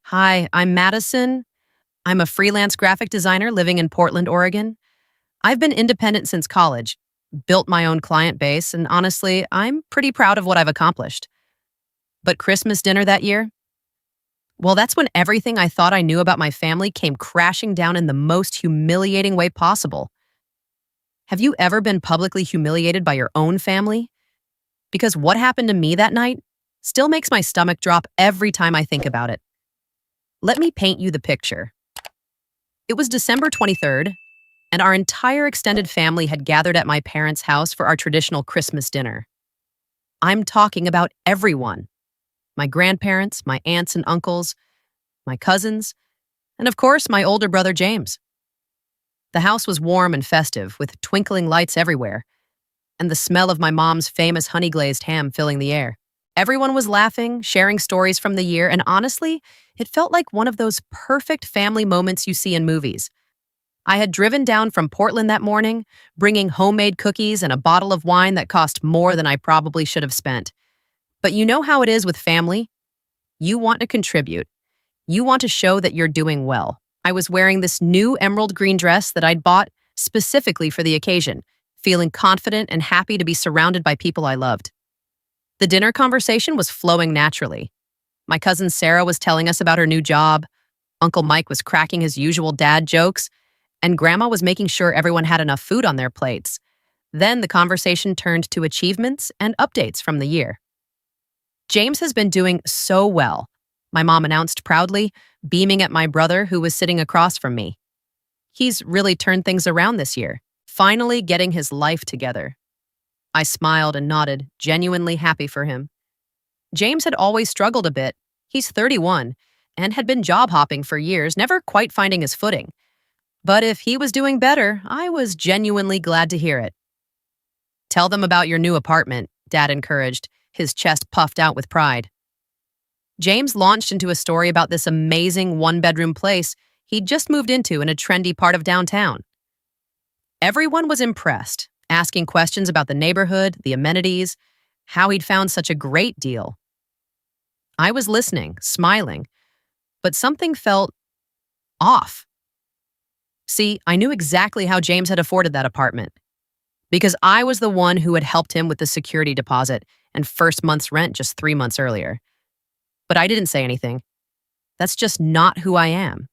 Hi, I'm Madison. I'm a freelance graphic designer living in Portland, Oregon. I've been independent since college, built my own client base, and honestly, I'm pretty proud of what I've accomplished. But Christmas dinner that year? Well, that's when everything I thought I knew about my family came crashing down in the most humiliating way possible. Have you ever been publicly humiliated by your own family? Because what happened to me that night still makes my stomach drop every time I think about it. Let me paint you the picture. It was December 23rd, and our entire extended family had gathered at my parents' house for our traditional Christmas dinner. I'm talking about everyone: my grandparents, my aunts and uncles, my cousins, and of course, my older brother James. The house was warm and festive, with twinkling lights everywhere, and the smell of my mom's famous honey glazed ham filling the air. Everyone was laughing, sharing stories from the year, and honestly, it felt like one of those perfect family moments you see in movies. I had driven down from Portland that morning, bringing homemade cookies and a bottle of wine that cost more than I probably should have spent. But you know how it is with family? You want to contribute. You want to show that you're doing well. I was wearing this new emerald green dress that I'd bought specifically for the occasion, feeling confident and happy to be surrounded by people I loved. The dinner conversation was flowing naturally. My cousin Sarah was telling us about her new job, Uncle Mike was cracking his usual dad jokes, and Grandma was making sure everyone had enough food on their plates. Then the conversation turned to achievements and updates from the year. James has been doing so well, my mom announced proudly, beaming at my brother who was sitting across from me. He's really turned things around this year, finally getting his life together. I smiled and nodded, genuinely happy for him. James had always struggled a bit. He's 31 and had been job hopping for years, never quite finding his footing. But if he was doing better, I was genuinely glad to hear it. Tell them about your new apartment, Dad encouraged, his chest puffed out with pride. James launched into a story about this amazing one-bedroom place he'd just moved into in a trendy part of downtown. Everyone was impressed, asking questions about the neighborhood, the amenities, how he'd found such a great deal. I was listening, smiling, but something felt off. See, I knew exactly how James had afforded that apartment, because I was the one who had helped him with the security deposit and first month's rent just 3 months earlier. But I didn't say anything. That's just not who I am.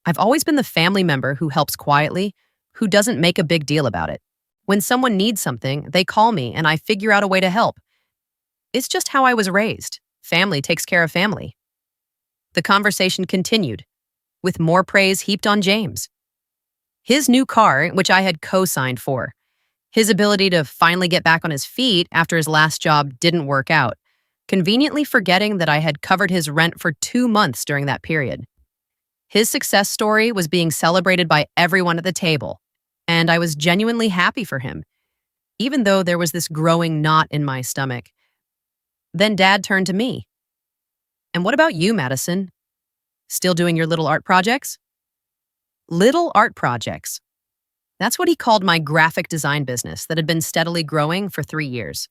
I've always been the family member who helps quietly, who doesn't make a big deal about it. When someone needs something, they call me and I figure out a way to help. It's just how I was raised. Family takes care of family. The conversation continued, with more praise heaped on James. His new car, which I had co-signed for. His ability to finally get back on his feet after his last job didn't work out, conveniently forgetting that I had covered his rent for 2 months during that period. His success story was being celebrated by everyone at the table, and I was genuinely happy for him, even though there was this growing knot in my stomach. Then Dad turned to me. And what about you, Madison? Still doing your little art projects? Little art projects. That's what he called my graphic design business that had been steadily growing for 3 years.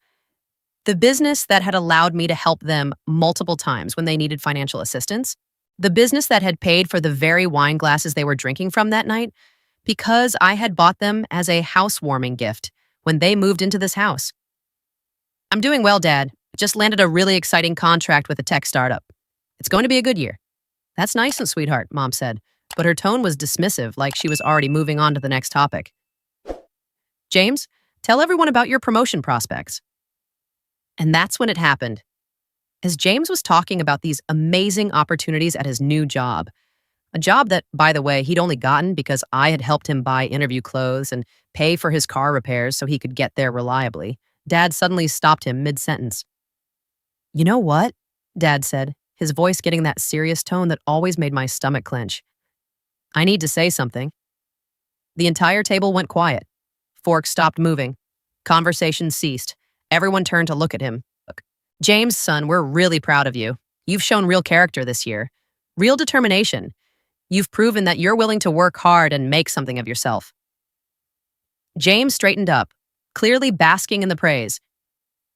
The business that had allowed me to help them multiple times when they needed financial assistance. The business that had paid for the very wine glasses they were drinking from that night because I had bought them as a housewarming gift when they moved into this house. I'm doing well, Dad. Just landed a really exciting contract with a tech startup. It's going to be a good year. That's nice and sweetheart, Mom said, but her tone was dismissive, like she was already moving on to the next topic. James, tell everyone about your promotion prospects. And that's when it happened. As James was talking about these amazing opportunities at his new job, a job that, by the way, he'd only gotten because I had helped him buy interview clothes and pay for his car repairs so he could get there reliably, Dad suddenly stopped him mid-sentence. You know what? Dad said, his voice getting that serious tone that always made my stomach clench. I need to say something. The entire table went quiet. Forks stopped moving. Conversation ceased. Everyone turned to look at him. Look, James, son, we're really proud of you. You've shown real character this year. Real determination. You've proven that you're willing to work hard and make something of yourself. James straightened up, clearly basking in the praise.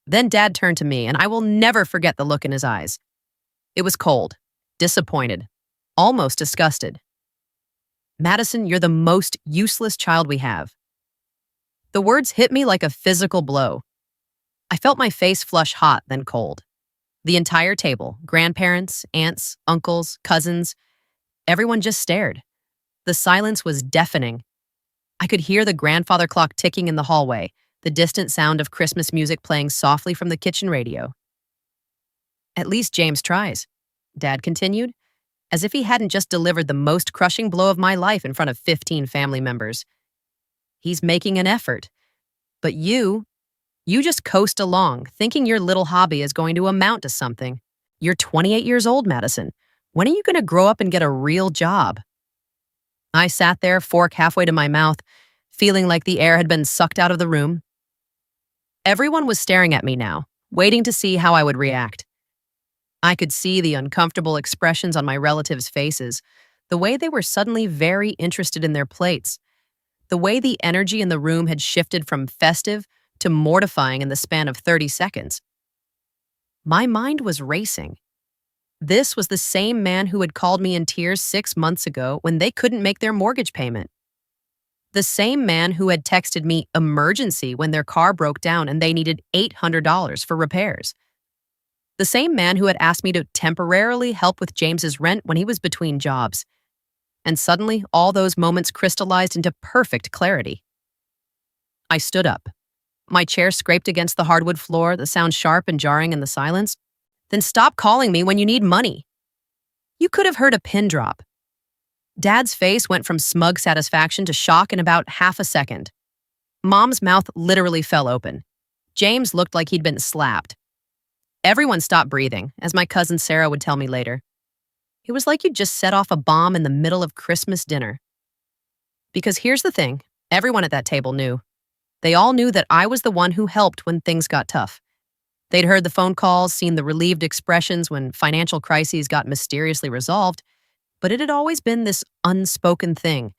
Then Dad turned to me, and I will never forget the look in his eyes. It was cold, disappointed, almost disgusted. Madison, you're the most useless child we have. The words hit me like a physical blow. I felt my face flush hot, then cold. The entire table, grandparents, aunts, uncles, cousins, everyone just stared. The silence was deafening. I could hear the grandfather clock ticking in the hallway, the distant sound of Christmas music playing softly from the kitchen radio. At least James tries, Dad continued, as if he hadn't just delivered the most crushing blow of my life in front of 15 family members. He's making an effort. But you just coast along, thinking your little hobby is going to amount to something. You're 28 years old, Madison. When are you going to grow up and get a real job? I sat there, fork halfway to my mouth, feeling like the air had been sucked out of the room. Everyone was staring at me now, waiting to see how I would react. I could see the uncomfortable expressions on my relatives' faces, the way they were suddenly very interested in their plates, the way the energy in the room had shifted from festive to mortifying in the span of 30 seconds. My mind was racing. This was the same man who had called me in tears 6 months ago when they couldn't make their mortgage payment. The same man who had texted me emergency when their car broke down and they needed $800 for repairs. The same man who had asked me to temporarily help with James's rent when he was between jobs. And suddenly, all those moments crystallized into perfect clarity. I stood up. My chair scraped against the hardwood floor, the sound sharp and jarring in the silence. Then stop calling me when you need money. You could have heard a pin drop. Dad's face went from smug satisfaction to shock in about half a second. Mom's mouth literally fell open. James looked like he'd been slapped. Everyone stopped breathing, as my cousin Sarah would tell me later. It was like you'd just set off a bomb in the middle of Christmas dinner. Because here's the thing, everyone at that table knew. They all knew that I was the one who helped when things got tough. They'd heard the phone calls, seen the relieved expressions when financial crises got mysteriously resolved, but it had always been this unspoken thing,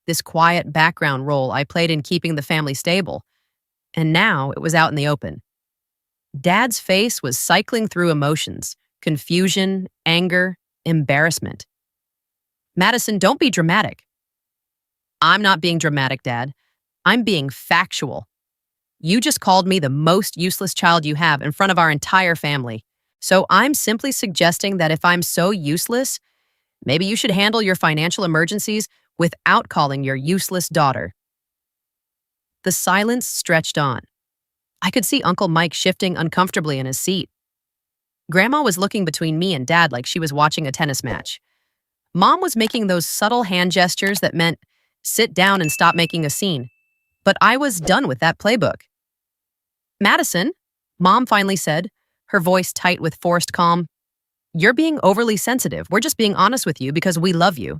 this quiet background role I played in keeping the family stable. And now it was out in the open. Dad's face was cycling through emotions, confusion, anger, embarrassment. Madison, don't be dramatic. I'm not being dramatic, Dad. I'm being factual. You just called me the most useless child you have in front of our entire family. So I'm simply suggesting that if I'm so useless, maybe you should handle your financial emergencies without calling your useless daughter. The silence stretched on. I could see Uncle Mike shifting uncomfortably in his seat. Grandma was looking between me and Dad like she was watching a tennis match. Mom was making those subtle hand gestures that meant, sit down and stop making a scene. But I was done with that playbook. Madison, Mom finally said, her voice tight with forced calm, you're being overly sensitive. We're just being honest with you because we love you.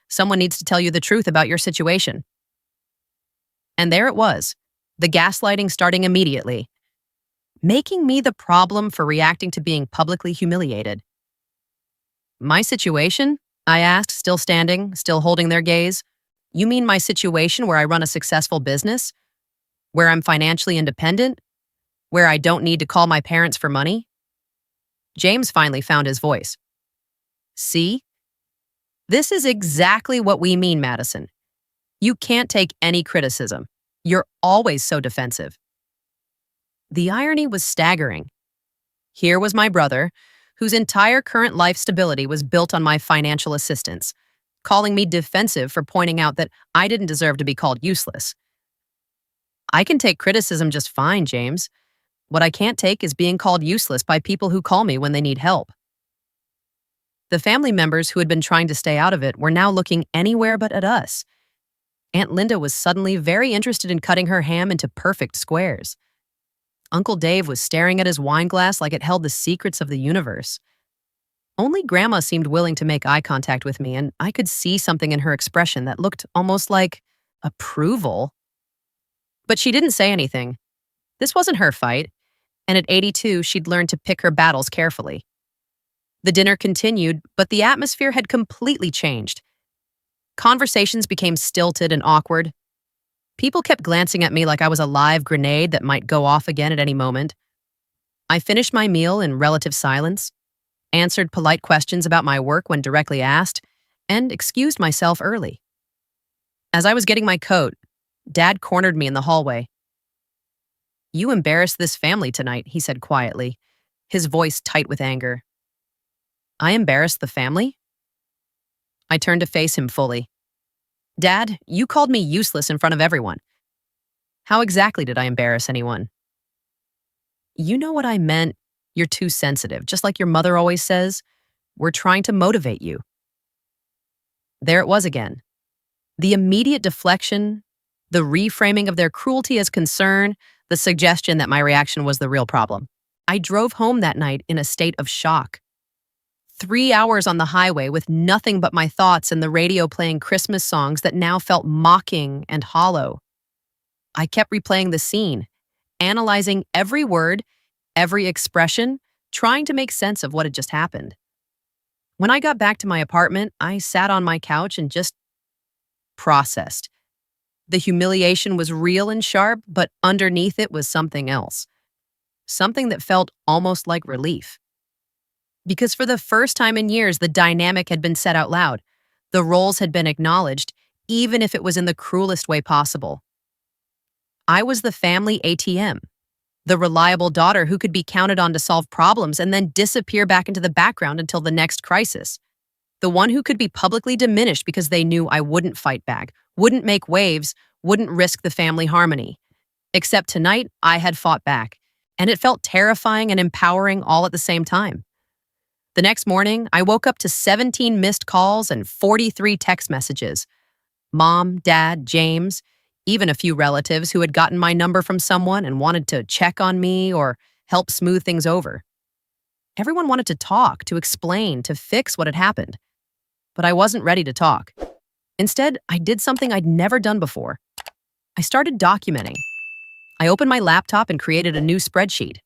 Someone needs to tell you the truth about your situation. And there it was, the gaslighting starting immediately, making me the problem for reacting to being publicly humiliated. My situation? I asked, still standing, still holding their gaze. You mean my situation where I run a successful business? Where I'm financially independent? Where I don't need to call my parents for money? James finally found his voice. See? This is exactly what we mean, Madison. You can't take any criticism. You're always so defensive. The irony was staggering. Here was my brother, whose entire current life stability was built on my financial assistance, calling me defensive for pointing out that I didn't deserve to be called useless. I can take criticism just fine, James. What I can't take is being called useless by people who call me when they need help. The family members who had been trying to stay out of it were now looking anywhere but at us. Aunt Linda was suddenly very interested in cutting her ham into perfect squares. Uncle Dave was staring at his wine glass like it held the secrets of the universe. Only Grandma seemed willing to make eye contact with me, and I could see something in her expression that looked almost like approval. But she didn't say anything. This wasn't her fight, and at 82, she'd learned to pick her battles carefully. The dinner continued, but the atmosphere had completely changed. Conversations became stilted and awkward. People kept glancing at me like I was a live grenade that might go off again at any moment. I finished my meal in relative silence, answered polite questions about my work when directly asked, and excused myself early. As I was getting my coat, Dad cornered me in the hallway. "You embarrassed this family tonight," he said quietly, his voice tight with anger. I embarrassed the family? I turned to face him fully. "Dad, you called me useless in front of everyone. How exactly did I embarrass anyone?" "You know what I meant. You're too sensitive, just like your mother always says. We're trying to motivate you." There it was again. The immediate deflection, the reframing of their cruelty as concern, the suggestion that my reaction was the real problem. I drove home that night in a state of shock. 3 hours on the highway with nothing but my thoughts and the radio playing Christmas songs that now felt mocking and hollow. I kept replaying the scene, analyzing every word, every expression, trying to make sense of what had just happened. When I got back to my apartment, I sat on my couch and just processed. The humiliation was real and sharp, but underneath it was something else. Something that felt almost like relief. Because for the first time in years, the dynamic had been said out loud. The roles had been acknowledged, even if it was in the cruelest way possible. I was the family ATM, the reliable daughter who could be counted on to solve problems and then disappear back into the background until the next crisis. The one who could be publicly diminished because they knew I wouldn't fight back, wouldn't make waves, wouldn't risk the family harmony. Except tonight, I had fought back, and it felt terrifying and empowering all at the same time. The next morning, I woke up to 17 missed calls and 43 text messages. Mom, Dad, James, even a few relatives who had gotten my number from someone and wanted to check on me or help smooth things over. Everyone wanted to talk, to explain, to fix what had happened. But I wasn't ready to talk. Instead, I did something I'd never done before. I started documenting. I opened my laptop and created a new spreadsheet.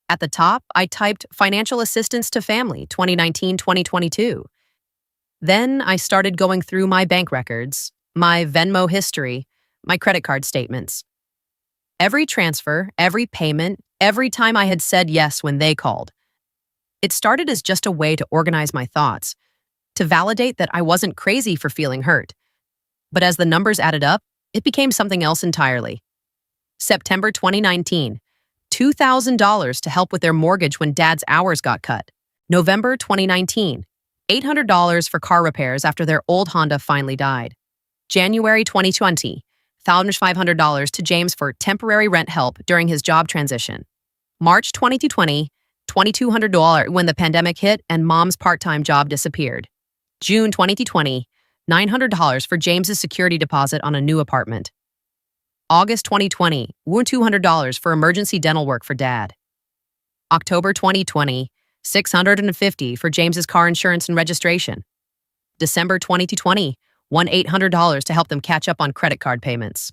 At the top, I typed Financial Assistance to Family 2019-2022. Then I started going through my bank records, my Venmo history, my credit card statements. Every transfer, every payment, every time I had said yes when they called. It started as just a way to organize my thoughts, to validate that I wasn't crazy for feeling hurt. But as the numbers added up, it became something else entirely. September 2019, $2,000 to help with their mortgage when Dad's hours got cut. November 2019, $800 for car repairs after their old Honda finally died. January 2020, $1,500 to James for temporary rent help during his job transition. March 2020, $2,200 when the pandemic hit and Mom's part-time job disappeared. June 2020, $900 for James's security deposit on a new apartment. August 2020, $200 for emergency dental work for Dad. October 2020, $650 for James's car insurance and registration. December 2020, $800 to help them catch up on credit card payments.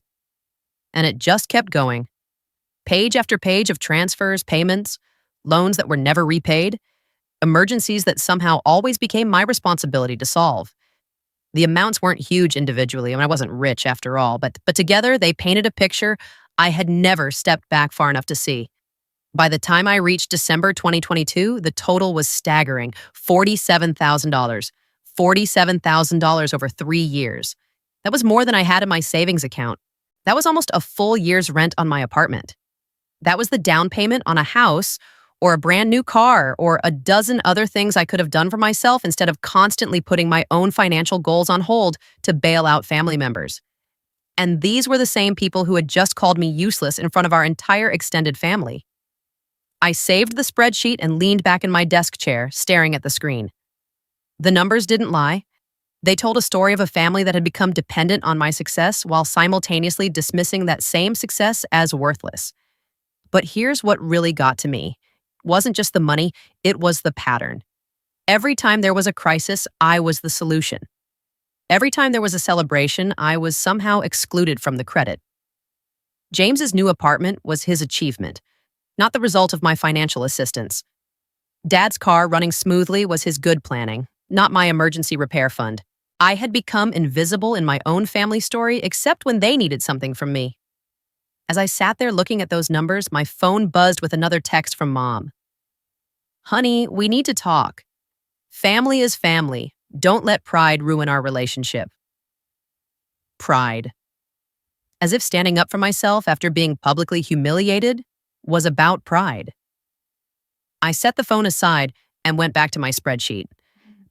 And it just kept going. Page after page of transfers, payments, loans that were never repaid, emergencies that somehow always became my responsibility to solve. The amounts weren't huge individually, I wasn't rich after all, but together they painted a picture I had never stepped back far enough to see. By the time I reached December 2022, the total was staggering, $47,000. $47,000 over 3 years. That was more than I had in my savings account. That was almost a full year's rent on my apartment. That was the down payment on a house, or a brand new car, or a dozen other things I could have done for myself instead of constantly putting my own financial goals on hold to bail out family members. And these were the same people who had just called me useless in front of our entire extended family. I saved the spreadsheet and leaned back in my desk chair, staring at the screen. The numbers didn't lie. They told a story of a family that had become dependent on my success while simultaneously dismissing that same success as worthless. But here's what really got to me. It wasn't just the money, it was the pattern. Every time there was a crisis, I was the solution. Every time there was a celebration, I was somehow excluded from the credit. James's new apartment was his achievement, not the result of my financial assistance. Dad's car running smoothly was his good planning, not my emergency repair fund. I had become invisible in my own family story except when they needed something from me. As I sat there looking at those numbers, my phone buzzed with another text from Mom. "Honey, we need to talk. Family is family. Don't let pride ruin our relationship. Pride. As if standing up for myself after being publicly humiliated was about pride. I set the phone aside and went back to my spreadsheet.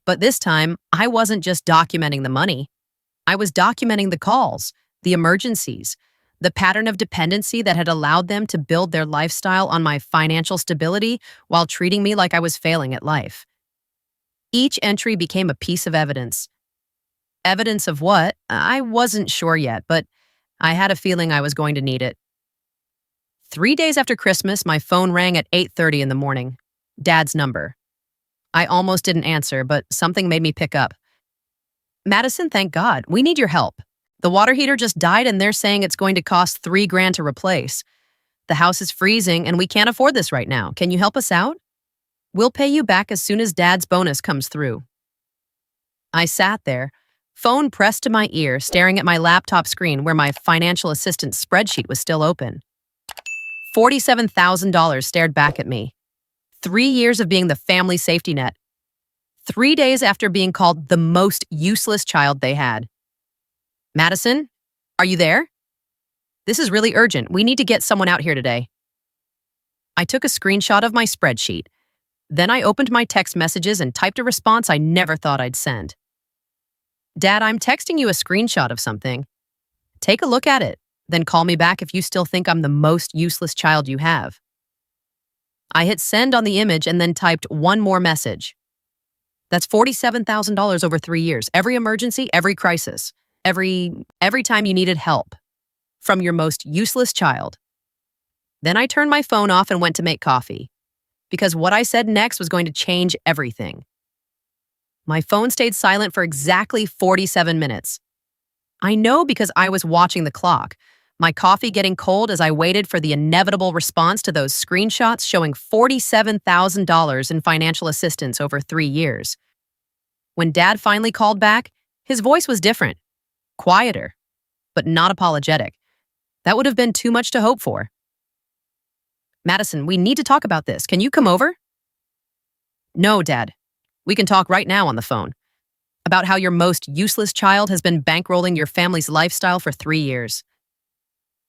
But this time, I wasn't just documenting the money. I was documenting the calls, the emergencies, the pattern of dependency that had allowed them to build their lifestyle on my financial stability while treating me like I was failing at life. Each entry became a piece of evidence. Evidence of what? I wasn't sure yet, but I had a feeling I was going to need it. 3 days after Christmas, my phone rang at 8:30 in the morning. Dad's number. I almost didn't answer, but something made me pick up. Madison, thank God. We need your help. The water heater just died and they're saying it's going to cost $3,000 to replace. The house is freezing and we can't afford this right now. Can you help us out? We'll pay you back as soon as Dad's bonus comes through. I sat there, phone pressed to my ear, staring at my laptop screen where my financial assistant's spreadsheet was still open. $47,000 stared back at me. 3 years of being the family safety net. 3 days after being called the most useless child they had. Madison, are you there? This is really urgent. We need to get someone out here today. I took a screenshot of my spreadsheet. Then I opened my text messages and typed a response I never thought I'd send. Dad, I'm texting you a screenshot of something. Take a look at it, then call me back if you still think I'm the most useless child you have. I hit send on the image and then typed one more message. That's $47,000 over 3 years. Every emergency, every crisis, every time you needed help. From your most useless child. Then I turned my phone off and went to make coffee. Because what I said next was going to change everything. My phone stayed silent for exactly 47 minutes. I know because I was watching the clock, my coffee getting cold as I waited for the inevitable response to those screenshots showing $47,000 in financial assistance over 3 years. When Dad finally called back, his voice was different, quieter, but not apologetic. That would have been too much to hope for. Madison, we need to talk about this. Can you come over? No, Dad. We can talk right now on the phone. About how your most useless child has been bankrolling your family's lifestyle for 3 years.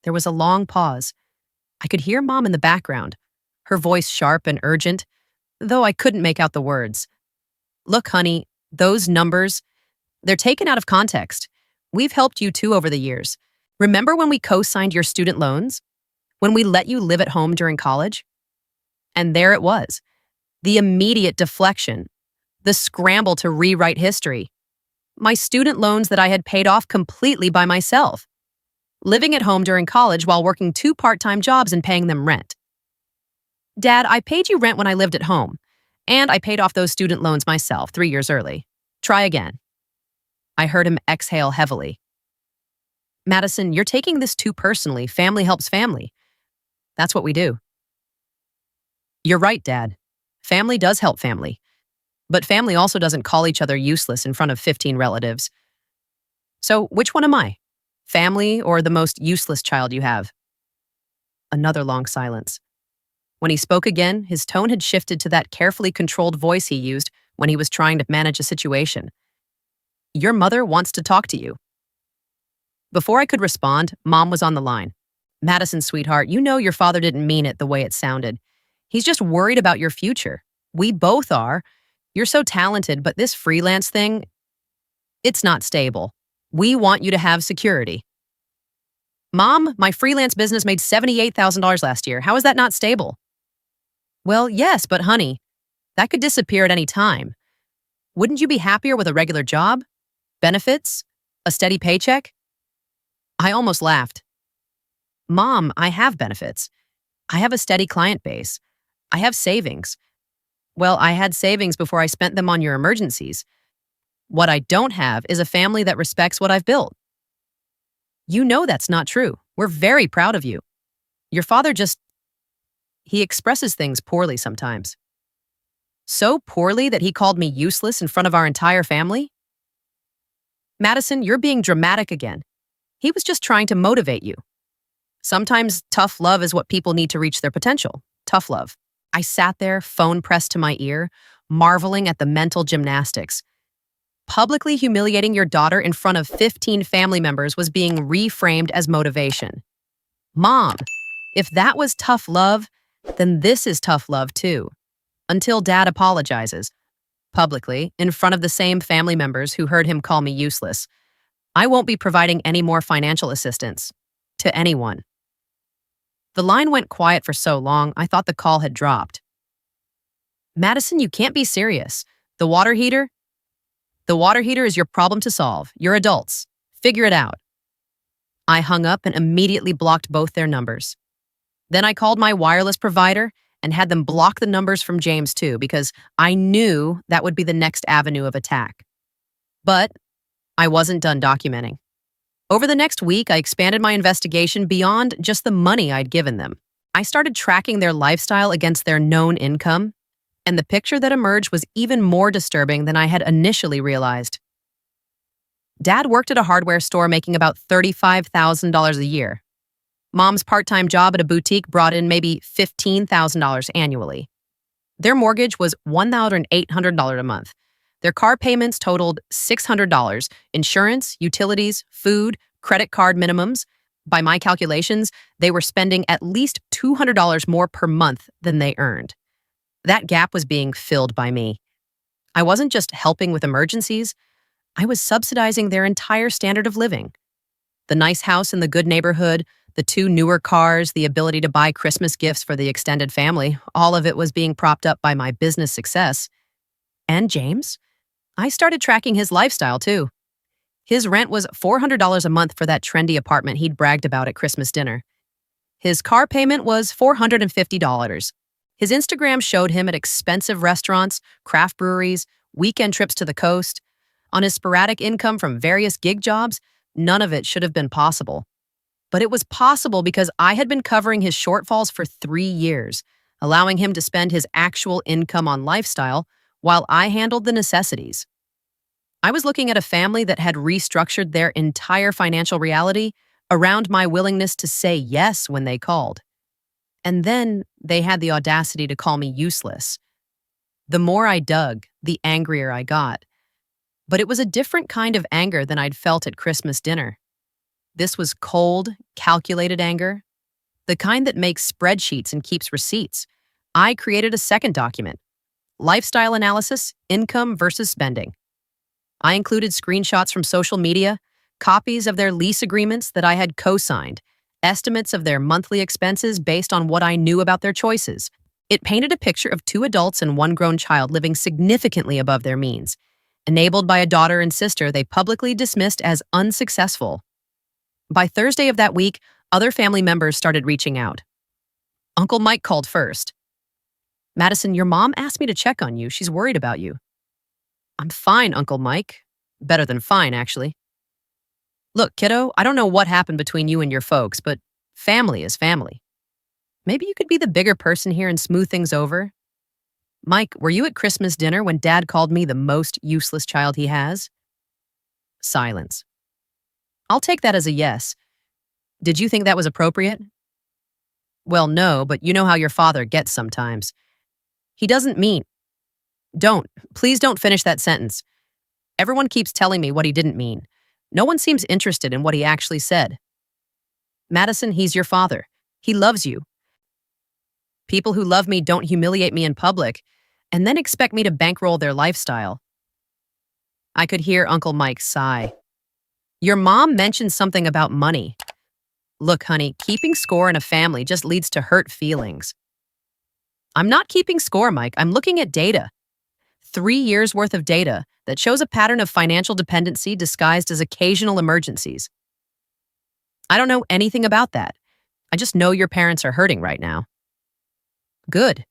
There was a long pause. I could hear Mom in the background, her voice sharp and urgent, though I couldn't make out the words. Look, honey, those numbers, they're taken out of context. We've helped you too over the years. Remember when we co-signed your student loans? When we let you live at home during college? And there it was. The immediate deflection. The scramble to rewrite history. My student loans that I had paid off completely by myself. Living at home during college while working 2 part-time jobs and paying them rent. Dad, I paid you rent when I lived at home. And I paid off those student loans myself 3 years early. Try again. I heard him exhale heavily. Madison, you're taking this too personally. Family helps family. That's what we do. You're right, Dad. Family does help family. But family also doesn't call each other useless in front of 15 relatives. So which one am I? Family or the most useless child you have? Another long silence. When he spoke again, his tone had shifted to that carefully controlled voice he used when he was trying to manage a situation. Your mother wants to talk to you. Before I could respond, Mom was on the line. Madison, sweetheart, you know your father didn't mean it the way it sounded. He's just worried about your future. We both are. You're so talented, but this freelance thing, it's not stable. We want you to have security. Mom, my freelance business made $78,000 last year. How is that not stable? Well, yes, but honey, that could disappear at any time. Wouldn't you be happier with a regular job? Benefits? A steady paycheck? I almost laughed. Mom, I have benefits. I have a steady client base. I have savings. Well, I had savings before I spent them on your emergencies. What I don't have is a family that respects what I've built. You know that's not true. We're very proud of you. Your father he expresses things poorly sometimes. So poorly that he called me useless in front of our entire family? Madison, you're being dramatic again. He was just trying to motivate you. Sometimes tough love is what people need to reach their potential. Tough love. I sat there, phone pressed to my ear, marveling at the mental gymnastics. Publicly humiliating your daughter in front of 15 family members was being reframed as motivation. Mom, if that was tough love, then this is tough love too. Until dad apologizes, publicly, in front of the same family members who heard him call me useless. I won't be providing any more financial assistance to anyone. The line went quiet for so long, I thought the call had dropped. Madison, you can't be serious. The water heater? The water heater is your problem to solve. You're adults. Figure it out. I hung up and immediately blocked both their numbers. Then I called my wireless provider and had them block the numbers from James too, because I knew that would be the next avenue of attack. But I wasn't done documenting. Over the next week, I expanded my investigation beyond just the money I'd given them. I started tracking their lifestyle against their known income, and the picture that emerged was even more disturbing than I had initially realized. Dad worked at a hardware store making about $35,000 a year. Mom's part-time job at a boutique brought in maybe $15,000 annually. Their mortgage was $1,800 a month. Their car payments totaled $600, insurance, utilities, food, credit card minimums. By my calculations, they were spending at least $200 more per month than they earned. That gap was being filled by me. I wasn't just helping with emergencies, I was subsidizing their entire standard of living. The nice house in the good neighborhood, the 2 newer cars, the ability to buy Christmas gifts for the extended family, all of it was being propped up by my business success. And James? I started tracking his lifestyle too. His rent was $400 a month for that trendy apartment he'd bragged about at Christmas dinner. His car payment was $450. His Instagram showed him at expensive restaurants, craft breweries, weekend trips to the coast. On his sporadic income from various gig jobs, none of it should have been possible. But it was possible because I had been covering his shortfalls for 3 years, allowing him to spend his actual income on lifestyle while I handled the necessities. I was looking at a family that had restructured their entire financial reality around my willingness to say yes when they called. And then they had the audacity to call me useless. The more I dug, the angrier I got. But it was a different kind of anger than I'd felt at Christmas dinner. This was cold, calculated anger, the kind that makes spreadsheets and keeps receipts. I created a second document, lifestyle analysis, income versus spending. I included screenshots from social media, copies of their lease agreements that I had co-signed, estimates of their monthly expenses based on what I knew about their choices. It painted a picture of 2 adults and 1 grown child living significantly above their means, enabled by a daughter and sister they publicly dismissed as unsuccessful. By Thursday of that week, other family members started reaching out. Uncle Mike called first. Madison, your mom asked me to check on you. She's worried about you. I'm fine, Uncle Mike. Better than fine, actually. Look, kiddo, I don't know what happened between you and your folks, but family is family. Maybe you could be the bigger person here and smooth things over. Mike, were you at Christmas dinner when Dad called me the most useless child he has? Silence. I'll take that as a yes. Did you think that was appropriate? Well, no, but you know how your father gets sometimes. He doesn't mean. Please don't finish that sentence. Everyone keeps telling me what he didn't mean. No one seems interested in what he actually said. Madison, he's your father. He loves you. People who love me don't humiliate me in public and then expect me to bankroll their lifestyle. I could hear Uncle Mike sigh. Your mom mentioned something about money. Look, honey, keeping score in a family just leads to hurt feelings. I'm not keeping score, Mike. I'm looking at data. 3 years worth of data that shows a pattern of financial dependency disguised as occasional emergencies. I don't know anything about that. I just know your parents are hurting right now. Good.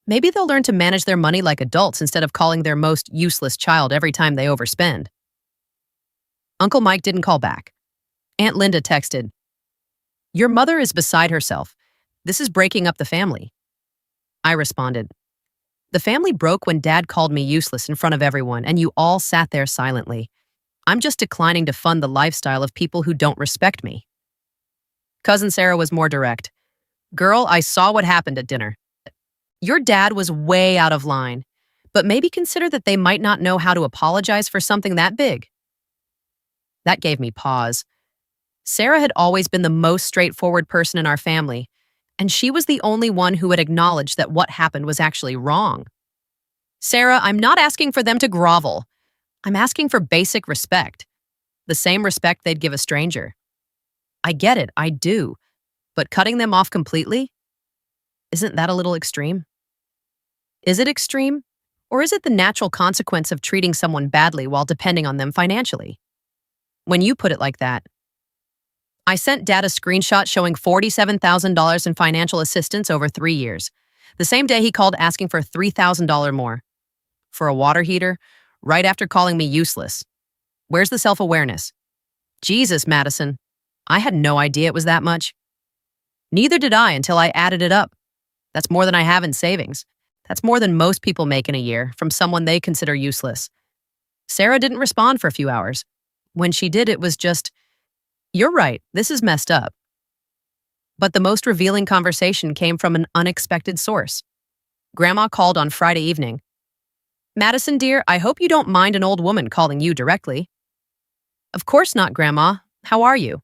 Maybe they'll learn to manage their money like adults instead of calling their most useless child every time they overspend. Uncle Mike didn't call back. Aunt Linda texted, Your mother is beside herself. This is breaking up the family. I responded, The family broke when Dad called me useless in front of everyone, and you all sat there silently. I'm just declining to fund the lifestyle of people who don't respect me. Cousin Sarah was more direct. Girl, I saw what happened at dinner. Your dad was way out of line, but maybe consider that they might not know how to apologize for something that big. That gave me pause. Sarah had always been the most straightforward person in our family, and she was the only one who had acknowledged that what happened was actually wrong. Sarah, I'm not asking for them to grovel. I'm asking for basic respect, the same respect they'd give a stranger. I get it, I do, but cutting them off completely? Isn't that a little extreme? Is it extreme? Or is it the natural consequence of treating someone badly while depending on them financially? When you put it like that, I sent Dad a screenshot showing $47,000 in financial assistance over 3 years. The same day he called asking for $3,000 more. For a water heater, right after calling me useless. Where's the self-awareness? Jesus, Madison. I had no idea it was that much. Neither did I until I added it up. That's more than I have in savings. That's more than most people make in a year from someone they consider useless. Sarah didn't respond for a few hours. When she did, it was just, "You're right, this is messed up." But the most revealing conversation came from an unexpected source. Grandma called on Friday evening. "Madison, dear, I hope you don't mind an old woman calling you directly." "Of course not, Grandma. How are you?"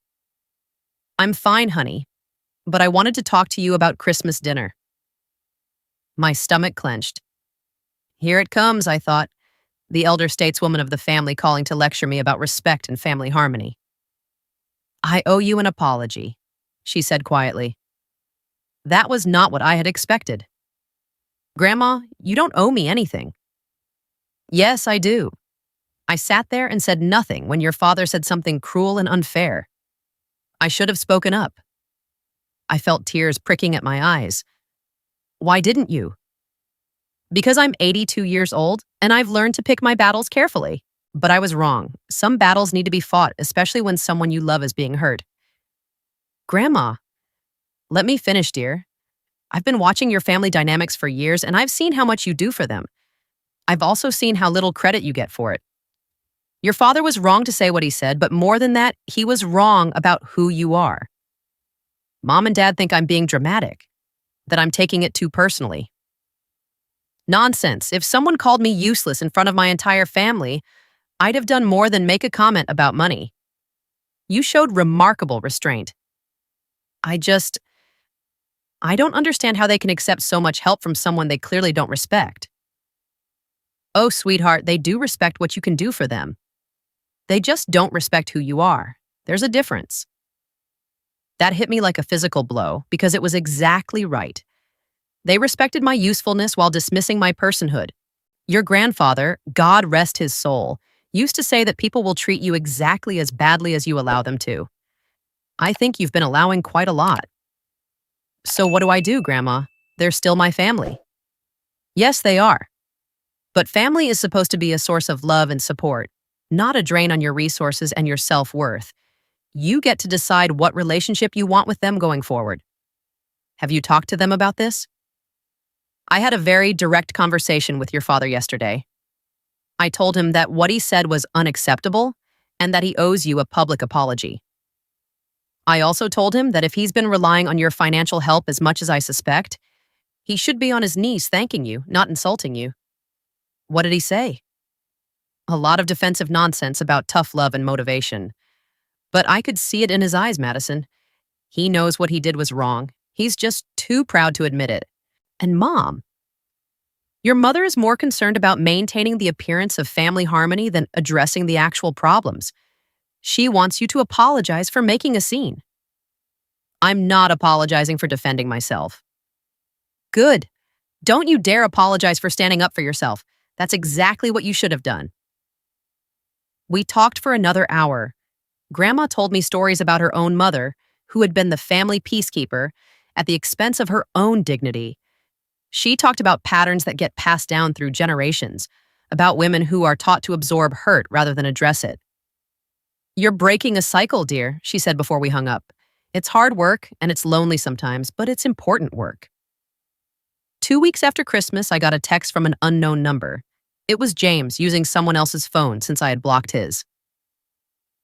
"I'm fine, honey, but I wanted to talk to you about Christmas dinner." My stomach clenched. Here it comes, I thought, the elder stateswoman of the family calling to lecture me about respect and family harmony. "I owe you an apology," she said quietly. That was not what I had expected. "Grandma, you don't owe me anything." "Yes, I do. I sat there and said nothing when your father said something cruel and unfair. I should have spoken up." I felt tears pricking at my eyes. "Why didn't you?" "Because I'm 82 years old, and I've learned to pick my battles carefully. But I was wrong. Some battles need to be fought, especially when someone you love is being hurt." "Grandma, let me finish, dear. I've been watching your family dynamics for years, and I've seen how much you do for them. I've also seen how little credit you get for it. Your father was wrong to say what he said, but more than that, he was wrong about who you are. Mom and Dad think I'm being dramatic, that I'm taking it too personally. Nonsense. If someone called me useless in front of my entire family, I'd have done more than make a comment about money. You showed remarkable restraint. I don't understand how they can accept so much help from someone they clearly don't respect." "Oh, sweetheart, they do respect what you can do for them. They just don't respect who you are. There's a difference." That hit me like a physical blow because it was exactly right. They respected my usefulness while dismissing my personhood. Your grandfather, God rest his soul, used to say that people will treat you exactly as badly as you allow them to. I think you've been allowing quite a lot. So what do I do, Grandma? They're still my family. Yes, they are. But family is supposed to be a source of love and support, not a drain on your resources and your self-worth. You get to decide what relationship you want with them going forward. Have you talked to them about this? I had a very direct conversation with your father yesterday. I told him that what he said was unacceptable and that he owes you a public apology. I also told him that if he's been relying on your financial help as much as I suspect, he should be on his knees thanking you, not insulting you. What did he say? A lot of defensive nonsense about tough love and motivation. But I could see it in his eyes, Madison. He knows what he did was wrong. He's just too proud to admit it. And Mom, your mother is more concerned about maintaining the appearance of family harmony than addressing the actual problems. She wants you to apologize for making a scene. I'm not apologizing for defending myself. Good. Don't you dare apologize for standing up for yourself. That's exactly what you should have done. We talked for another hour. Grandma told me stories about her own mother, who had been the family peacekeeper, at the expense of her own dignity. She talked about patterns that get passed down through generations, about women who are taught to absorb hurt rather than address it. You're breaking a cycle, dear, she said before we hung up. It's hard work, and it's lonely sometimes, but it's important work. 2 weeks after Christmas, I got a text from an unknown number. It was James using someone else's phone since I had blocked his.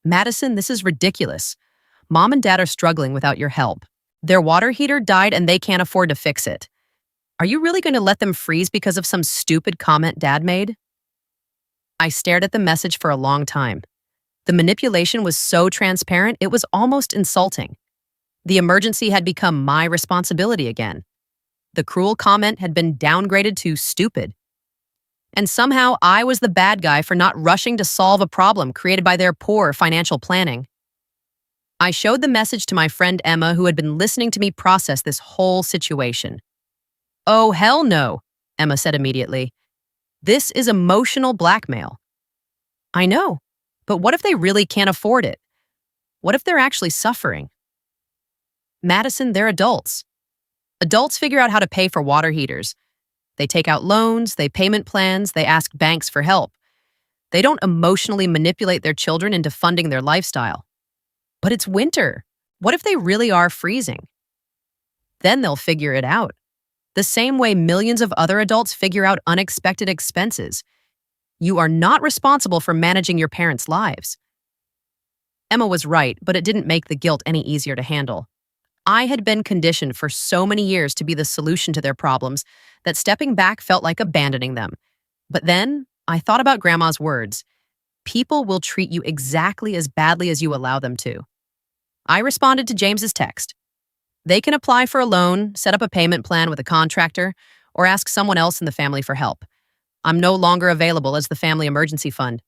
Madison, this is ridiculous. Mom and Dad are struggling without your help. Their water heater died and they can't afford to fix it. Are you really going to let them freeze because of some stupid comment dad made? I stared at the message for a long time. The manipulation was so transparent, it was almost insulting. The emergency had become my responsibility again. The cruel comment had been downgraded to stupid. And somehow I was the bad guy for not rushing to solve a problem created by their poor financial planning. I showed the message to my friend Emma, who had been listening to me process this whole situation. "Oh, hell no," Emma said immediately. "This is emotional blackmail." "I know, but what if they really can't afford it? What if they're actually suffering?" "Madison, they're adults. Adults figure out how to pay for water heaters. They take out loans, they payment plans, they ask banks for help. They don't emotionally manipulate their children into funding their lifestyle." "But it's winter. What if they really are freezing?" "Then they'll figure it out. The same way millions of other adults figure out unexpected expenses. You are not responsible for managing your parents' lives." Emma was right, but it didn't make the guilt any easier to handle. I had been conditioned for so many years to be the solution to their problems that stepping back felt like abandoning them. But then I thought about Grandma's words. People will treat you exactly as badly as you allow them to. I responded to James's text. They can apply for a loan, set up a payment plan with a contractor, or ask someone else in the family for help. I'm no longer available as the family emergency fund.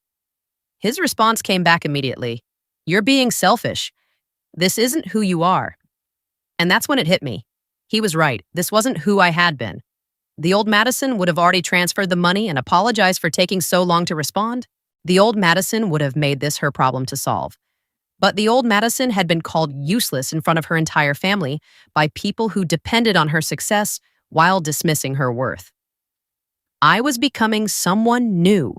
His response came back immediately. "You're being selfish. This isn't who you are." And that's when it hit me. He was right. This wasn't who I had been. The old Madison would have already transferred the money and apologized for taking so long to respond. The old Madison would have made this her problem to solve. But the old Madison had been called useless in front of her entire family by people who depended on her success while dismissing her worth. I was becoming someone new,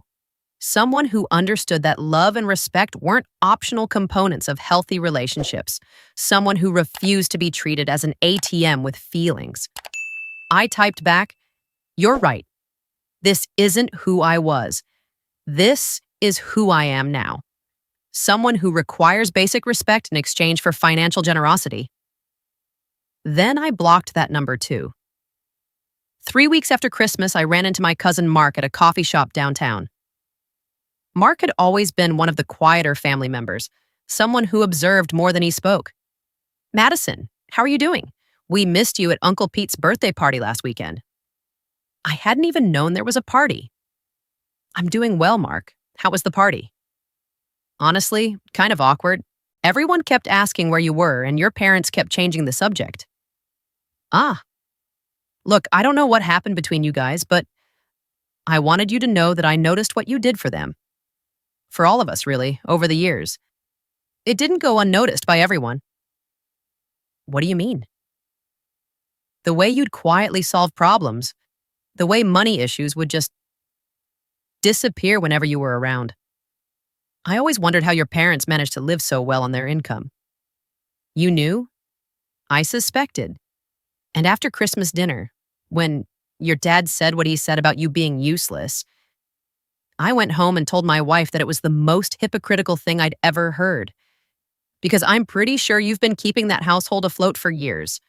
someone who understood that love and respect weren't optional components of healthy relationships, someone who refused to be treated as an ATM with feelings. I typed back, "You're right. This isn't who I was. This is who I am now. Someone who requires basic respect in exchange for financial generosity." Then I blocked that number too. 3 weeks after Christmas, I ran into my cousin Mark at a coffee shop downtown. Mark had always been one of the quieter family members, someone who observed more than he spoke. "Madison, how are you doing? We missed you at Uncle Pete's birthday party last weekend." I hadn't even known there was a party. "I'm doing well, Mark. How was the party?" "Honestly, kind of awkward. Everyone kept asking where you were, and your parents kept changing the subject." "Ah. Look, I don't know what happened between you guys, but I wanted you to know that I noticed what you did for them. For all of us, really, over the years. It didn't go unnoticed by everyone." "What do you mean?" "The way you'd quietly solve problems. The way money issues would just disappear whenever you were around. I always wondered how your parents managed to live so well on their income." "You knew?" "I suspected. And after Christmas dinner, when your dad said what he said about you being useless, I went home and told my wife that it was the most hypocritical thing I'd ever heard. Because I'm pretty sure you've been keeping that household afloat for years.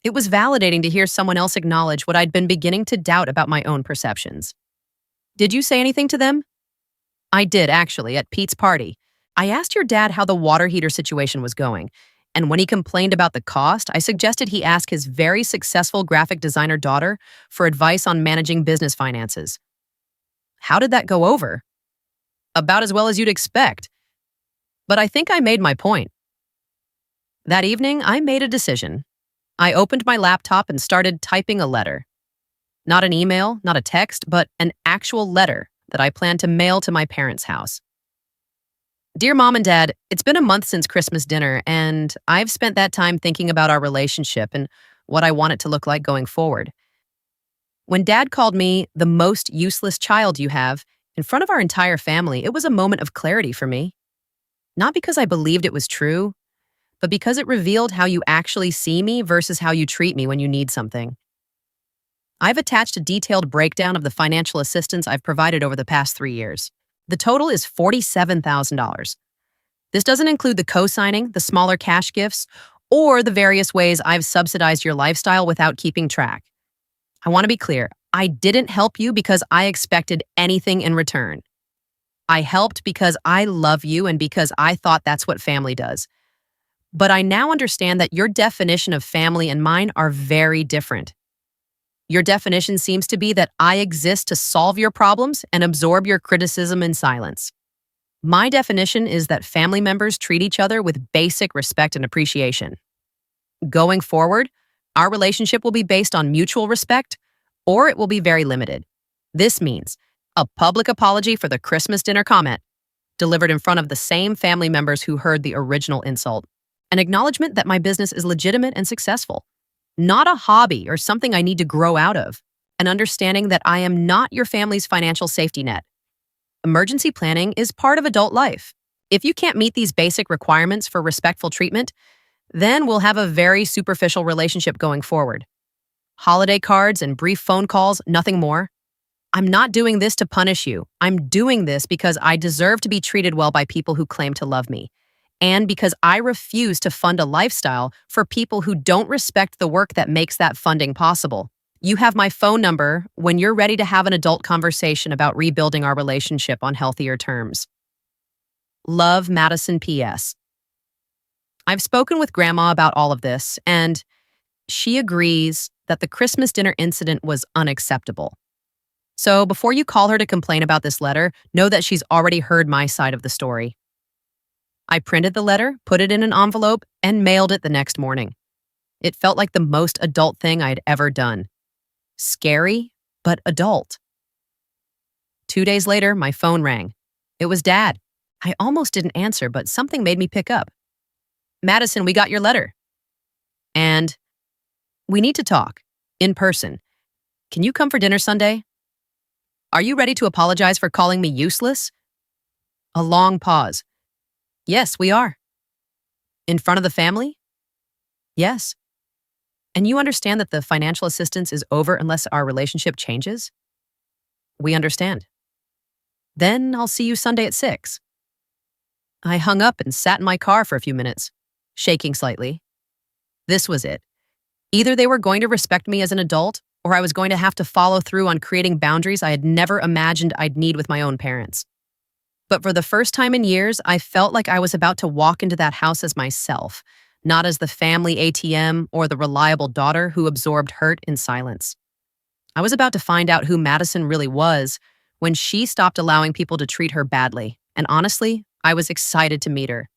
It was validating to hear someone else acknowledge what I'd been beginning to doubt about my own perceptions." "Did you say anything to them?" "I did, actually, at Pete's party. I asked your dad how the water heater situation was going, and when he complained about the cost, I suggested he ask his very successful graphic designer daughter for advice on managing business finances." "How did that go over?" "About as well as you'd expect. But I think I made my point." That evening, I made a decision. I opened my laptop and started typing a letter. Not an email, not a text, but an actual letter that I planned to mail to my parents' house. "Dear Mom and Dad, it's been a month since Christmas dinner, and I've spent that time thinking about our relationship and what I want it to look like going forward. When Dad called me the most useless child you have in front of our entire family, it was a moment of clarity for me. Not because I believed it was true, but because it revealed how you actually see me versus how you treat me when you need something. I've attached a detailed breakdown of the financial assistance I've provided over the past 3 years. The total is $47,000. This doesn't include the co-signing, the smaller cash gifts, or the various ways I've subsidized your lifestyle without keeping track. I want to be clear. I didn't help you because I expected anything in return. I helped because I love you and because I thought that's what family does. But I now understand that your definition of family and mine are very different. Your definition seems to be that I exist to solve your problems and absorb your criticism in silence. My definition is that family members treat each other with basic respect and appreciation. Going forward, our relationship will be based on mutual respect, or it will be very limited. This means a public apology for the Christmas dinner comment, delivered in front of the same family members who heard the original insult. An acknowledgement that my business is legitimate and successful, not a hobby or something I need to grow out of. An understanding that I am not your family's financial safety net. Emergency planning is part of adult life. If you can't meet these basic requirements for respectful treatment, then we'll have a very superficial relationship going forward. Holiday cards and brief phone calls, nothing more. I'm not doing this to punish you. I'm doing this because I deserve to be treated well by people who claim to love me, and because I refuse to fund a lifestyle for people who don't respect the work that makes that funding possible. You have my phone number when you're ready to have an adult conversation about rebuilding our relationship on healthier terms. Love, Madison P.S. I've spoken with Grandma about all of this, and she agrees that the Christmas dinner incident was unacceptable. So before you call her to complain about this letter, know that she's already heard my side of the story. I printed the letter, put it in an envelope, and mailed it the next morning. It felt like the most adult thing I'd ever done. Scary, but adult. 2 days later, my phone rang. It was Dad. I almost didn't answer, but something made me pick up. Madison, we got your letter. And we need to talk, in person. Can you come for dinner Sunday? Are you ready to apologize for calling me useless? A long pause. Yes, we are. In front of the family? Yes. And you understand that the financial assistance is over unless our relationship changes? We understand. Then I'll see you Sunday at 6. I hung up and sat in my car for a few minutes, shaking slightly. This was it. Either they were going to respect me as an adult, or I was going to have to follow through on creating boundaries I had never imagined I'd need with my own parents. But for the first time in years, I felt like I was about to walk into that house as myself, not as the family ATM or the reliable daughter who absorbed hurt in silence. I was about to find out who Madison really was when she stopped allowing people to treat her badly, and honestly, I was excited to meet her.